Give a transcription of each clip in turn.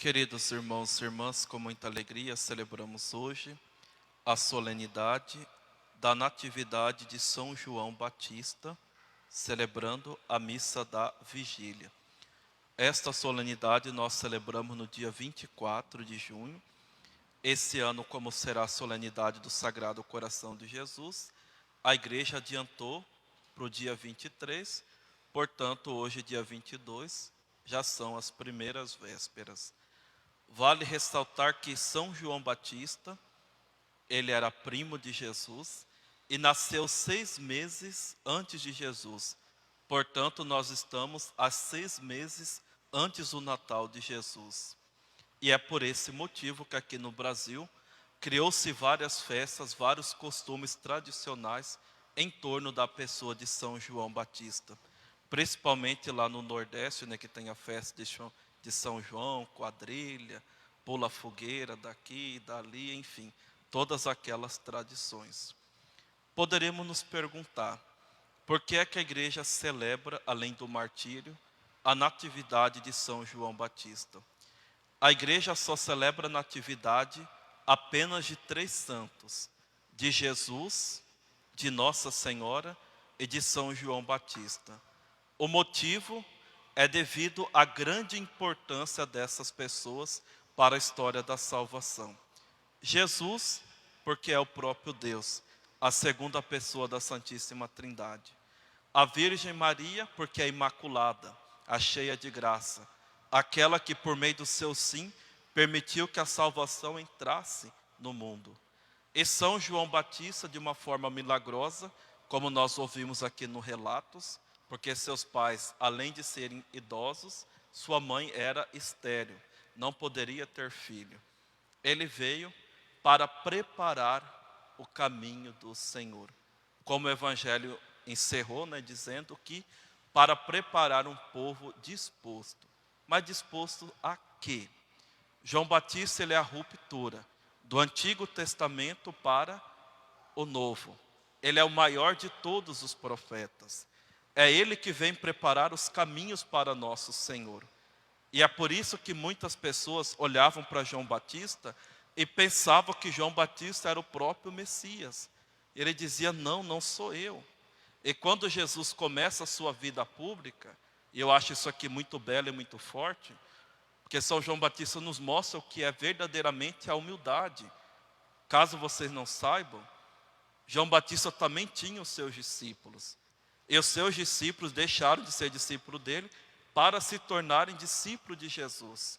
Queridos irmãos e irmãs, com muita alegria celebramos hoje a solenidade da Natividade de São João Batista, celebrando a missa da vigília. Esta solenidade nós celebramos no dia 24 de junho. Esse ano, como será a solenidade do Sagrado Coração de Jesus, a igreja adiantou para o dia 23, portanto, hoje, dia 22, já são as primeiras vésperas. Vale ressaltar que São João Batista, ele era primo de Jesus e nasceu 6 meses antes de Jesus. Portanto, nós estamos a 6 meses antes do Natal de Jesus. E é por esse motivo que aqui no Brasil criou-se várias festas, vários costumes tradicionais em torno da pessoa de São João Batista. Principalmente lá no Nordeste, né, que tem a festa de São João, quadrilha, pula fogueira daqui e dali, enfim, todas aquelas tradições. Poderemos nos perguntar, por que é que a igreja celebra, além do martírio, a natividade de São João Batista? A igreja só celebra a natividade apenas de 3 santos: de Jesus, de Nossa Senhora e de São João Batista. O motivo é devido à grande importância dessas pessoas para a história da salvação. Jesus, porque é o próprio Deus, a segunda pessoa da Santíssima Trindade. A Virgem Maria, porque é imaculada, a cheia de graça, aquela que por meio do seu sim permitiu que a salvação entrasse no mundo. E São João Batista, de uma forma milagrosa, como nós ouvimos aqui no Relatos, porque seus pais, além de serem idosos, sua mãe era estéril, não poderia ter filho. Ele veio para preparar o caminho do Senhor. Como o Evangelho encerrou, dizendo que para preparar um povo disposto. Mas disposto a quê? João Batista, ele é a ruptura do Antigo Testamento para o Novo. Ele é o maior de todos os profetas. É ele que vem preparar os caminhos para nosso Senhor. E é por isso que muitas pessoas olhavam para João Batista e pensavam que João Batista era o próprio Messias. Ele dizia, não, não sou eu. E quando Jesus começa a sua vida pública, e eu acho isso aqui muito belo e muito forte, porque São João Batista nos mostra o que é verdadeiramente a humildade. Caso vocês não saibam, João Batista também tinha os seus discípulos. E os seus discípulos deixaram de ser discípulos dele para se tornarem discípulos de Jesus.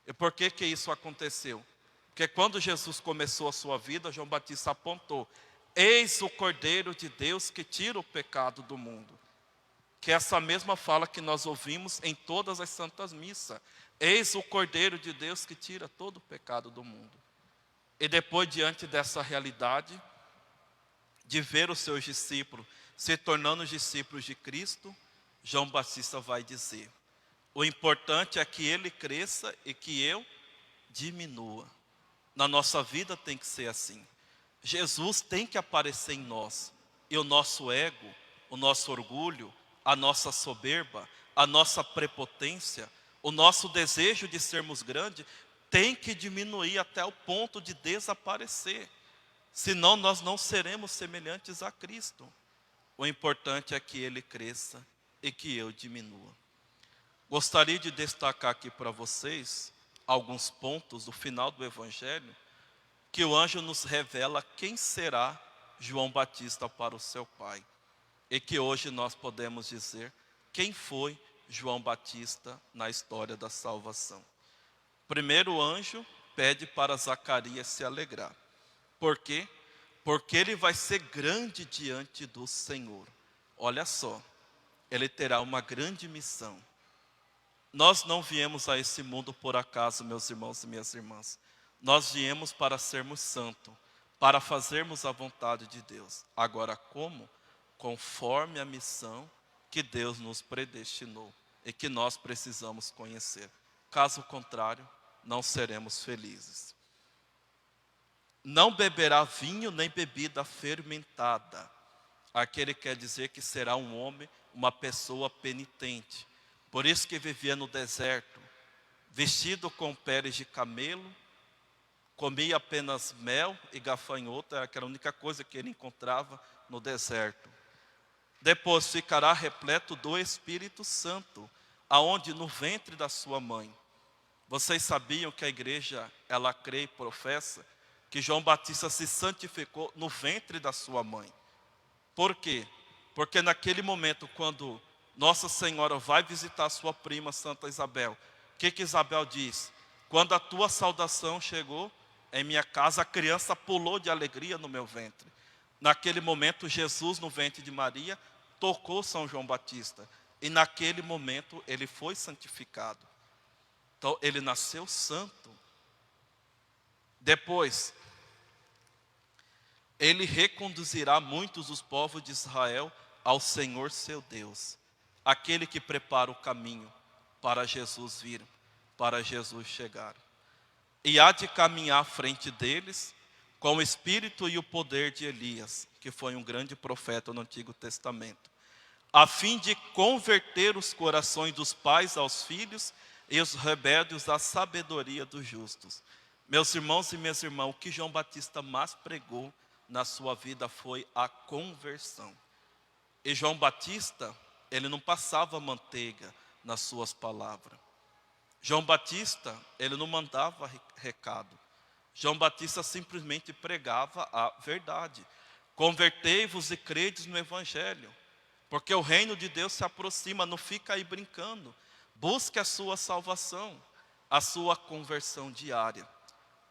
E por que que isso aconteceu? Porque quando Jesus começou a sua vida, João Batista apontou: eis o Cordeiro de Deus que tira o pecado do mundo. Que é essa mesma fala que nós ouvimos em todas as santas missas. Eis o Cordeiro de Deus que tira todo o pecado do mundo. E depois, diante dessa realidade, de ver os seus discípulos se tornando discípulos de Cristo, João Batista vai dizer: o importante é que ele cresça e que eu diminua. Na nossa vida tem que ser assim. Jesus tem que aparecer em nós. E o nosso ego, o nosso orgulho, a nossa soberba, a nossa prepotência, o nosso desejo de sermos grandes, tem que diminuir até o ponto de desaparecer. Senão nós não seremos semelhantes a Cristo. O importante é que ele cresça e que eu diminua. Gostaria de destacar aqui para vocês alguns pontos do final do Evangelho, que o anjo nos revela quem será João Batista para o seu pai. E que hoje nós podemos dizer quem foi João Batista na história da salvação. Primeiro, o anjo pede para Zacarias se alegrar. Por quê? Porque ele vai ser grande diante do Senhor. Olha só, ele terá uma grande missão. Nós não viemos a esse mundo por acaso, meus irmãos e minhas irmãs. Nós viemos para sermos santos, para fazermos a vontade de Deus. Agora como? Conforme a missão que Deus nos predestinou e que nós precisamos conhecer. Caso contrário, não seremos felizes. Não beberá vinho nem bebida fermentada. Aquele quer dizer que será um homem, uma pessoa penitente. Por isso que vivia no deserto, vestido com peles de camelo, comia apenas mel e gafanhoto, que era a única coisa que ele encontrava no deserto. Depois ficará repleto do Espírito Santo, aonde no ventre da sua mãe. Vocês sabiam que a igreja, ela crê e professa que João Batista se santificou no ventre da sua mãe. Por quê? Porque naquele momento, quando Nossa Senhora vai visitar sua prima Santa Isabel, o que Isabel diz? Quando a tua saudação chegou em minha casa, a criança pulou de alegria no meu ventre. Naquele momento, Jesus, no ventre de Maria, tocou São João Batista. E naquele momento, ele foi santificado. Então, ele nasceu santo. Depois, ele reconduzirá muitos dos povos de Israel ao Senhor seu Deus. Aquele que prepara o caminho para Jesus vir, para Jesus chegar. E há de caminhar à frente deles com o espírito e o poder de Elias, que foi um grande profeta no Antigo Testamento, a fim de converter os corações dos pais aos filhos e os rebeldes à sabedoria dos justos. Meus irmãos e minhas irmãs, o que João Batista mais pregou na sua vida foi a conversão. E João Batista, ele não passava manteiga nas suas palavras. João Batista, ele não mandava recado. João Batista simplesmente pregava a verdade. Convertei-vos e credes no Evangelho, porque o reino de Deus se aproxima, não fica aí brincando. Busque a sua salvação, a sua conversão diária.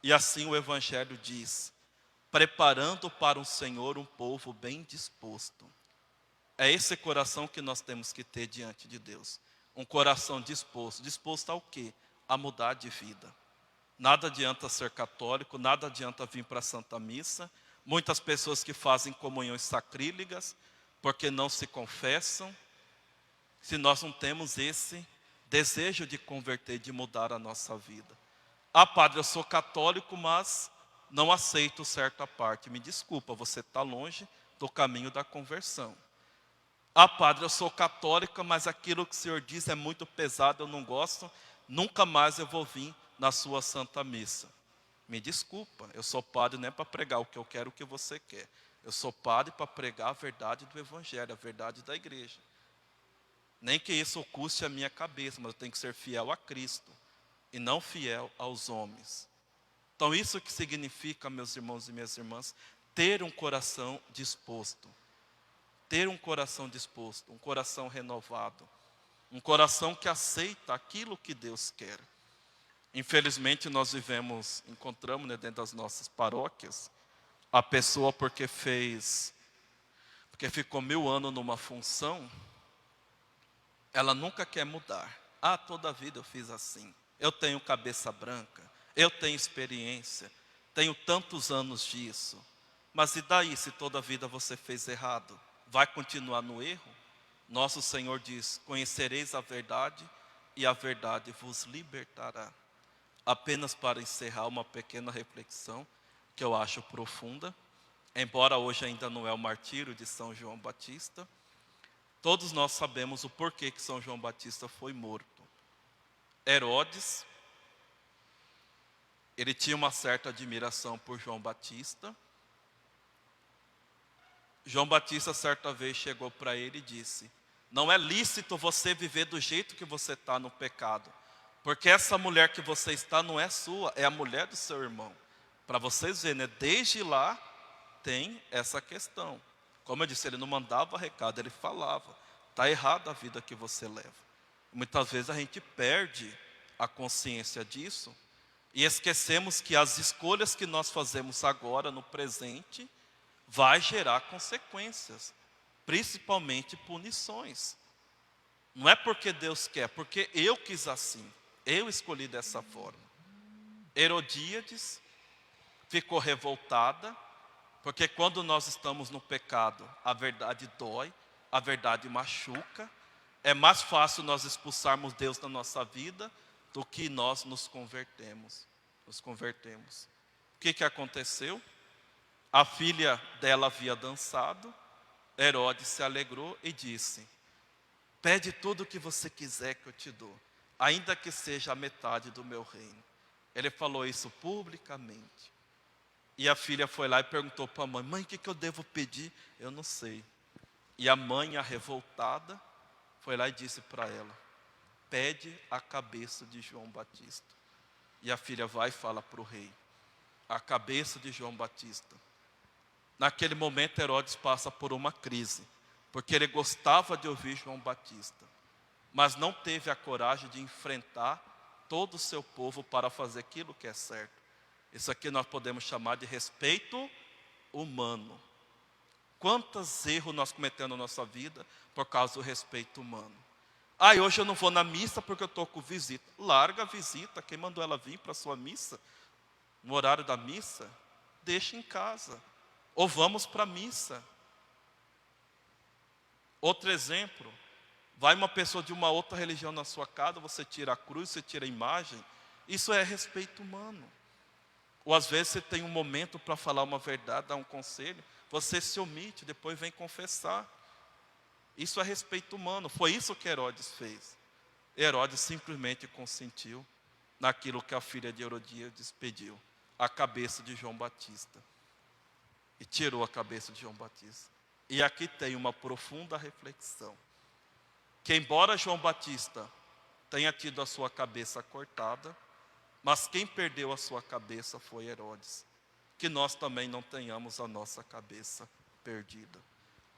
E assim o Evangelho diz, preparando para o Senhor um povo bem disposto. É esse coração que nós temos que ter diante de Deus. Um coração disposto. Disposto ao quê? A mudar de vida. Nada adianta ser católico, nada adianta vir para a Santa Missa. Muitas pessoas que fazem comunhões sacrílegas, porque não se confessam, se nós não temos esse desejo de converter, de mudar a nossa vida. Ah, padre, eu sou católico, mas não aceito certa parte. Me desculpa, você está longe do caminho da conversão. Ah, padre, eu sou católica, mas aquilo que o senhor diz é muito pesado, eu não gosto, nunca mais eu vou vir na sua Santa Missa. Me desculpa, eu sou padre não é para pregar o que eu quero, o que você quer. Eu sou padre para pregar a verdade do Evangelho, a verdade da igreja. Nem que isso custe a minha cabeça, mas eu tenho que ser fiel a Cristo e não fiel aos homens. Então isso que significa, meus irmãos e minhas irmãs, ter um coração disposto. Ter um coração disposto, um coração renovado. Um coração que aceita aquilo que Deus quer. Infelizmente nós encontramos dentro das nossas paróquias, a pessoa porque ficou 1000 anos numa função, ela nunca quer mudar. Ah, toda a vida eu fiz assim. Eu tenho cabeça branca, eu tenho experiência, tenho tantos anos disso. Mas e daí se toda a vida você fez errado? Vai continuar no erro? Nosso Senhor diz, conhecereis a verdade e a verdade vos libertará. Apenas para encerrar uma pequena reflexão, que eu acho profunda, embora hoje ainda não é o martírio de São João Batista, todos nós sabemos o porquê que São João Batista foi morto. Herodes, ele tinha uma certa admiração por João Batista. João Batista certa vez chegou para ele e disse, não é lícito você viver do jeito que você está no pecado, porque essa mulher que você está não é sua, é a mulher do seu irmão. Para vocês verem, desde lá tem essa questão. Como eu disse, ele não mandava recado, ele falava, está errada a vida que você leva. Muitas vezes a gente perde a consciência disso e esquecemos que as escolhas que nós fazemos agora, no presente, vai gerar consequências, principalmente punições. Não é porque Deus quer, porque eu quis assim, eu escolhi dessa forma. Herodíades ficou revoltada, porque quando nós estamos no pecado, a verdade dói, a verdade machuca. É mais fácil nós expulsarmos Deus da nossa vida do que nós nos convertemos. O que aconteceu? A filha dela havia dançado, Herodes se alegrou e disse, pede tudo o que você quiser que eu te dou. ainda que seja a metade do meu reino. Ele falou isso publicamente. E a filha foi lá e perguntou para a mãe: mãe, o que eu devo pedir? Eu não sei. E a mãe, a revoltada, foi lá e disse para ela: pede a cabeça de João Batista. E a filha vai e fala para o rei: a cabeça de João Batista. Naquele momento Herodes passa por uma crise, porque ele gostava de ouvir João Batista, mas não teve a coragem de enfrentar todo o seu povo para fazer aquilo que é certo. Isso aqui nós podemos chamar de respeito humano. Quantos erros nós cometemos na nossa vida por causa do respeito humano? Hoje eu não vou na missa porque eu estou com visita. Larga a visita, quem mandou ela vir para a sua missa? No horário da missa, deixa em casa. Ou vamos para a missa. Outro exemplo, vai uma pessoa de uma outra religião na sua casa, você tira a cruz, você tira a imagem. Isso é respeito humano. Ou às vezes você tem um momento para falar uma verdade, dar um conselho, você se omite, depois vem confessar. Isso é respeito humano. Foi isso que Herodes fez. Herodes simplesmente consentiu naquilo que a filha de Herodíades pediu, a cabeça de João Batista. E tirou a cabeça de João Batista. E aqui tem uma profunda reflexão. Que embora João Batista tenha tido a sua cabeça cortada, mas quem perdeu a sua cabeça foi Herodes. Que nós também não tenhamos a nossa cabeça perdida.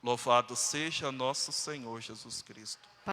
Louvado seja nosso Senhor Jesus Cristo.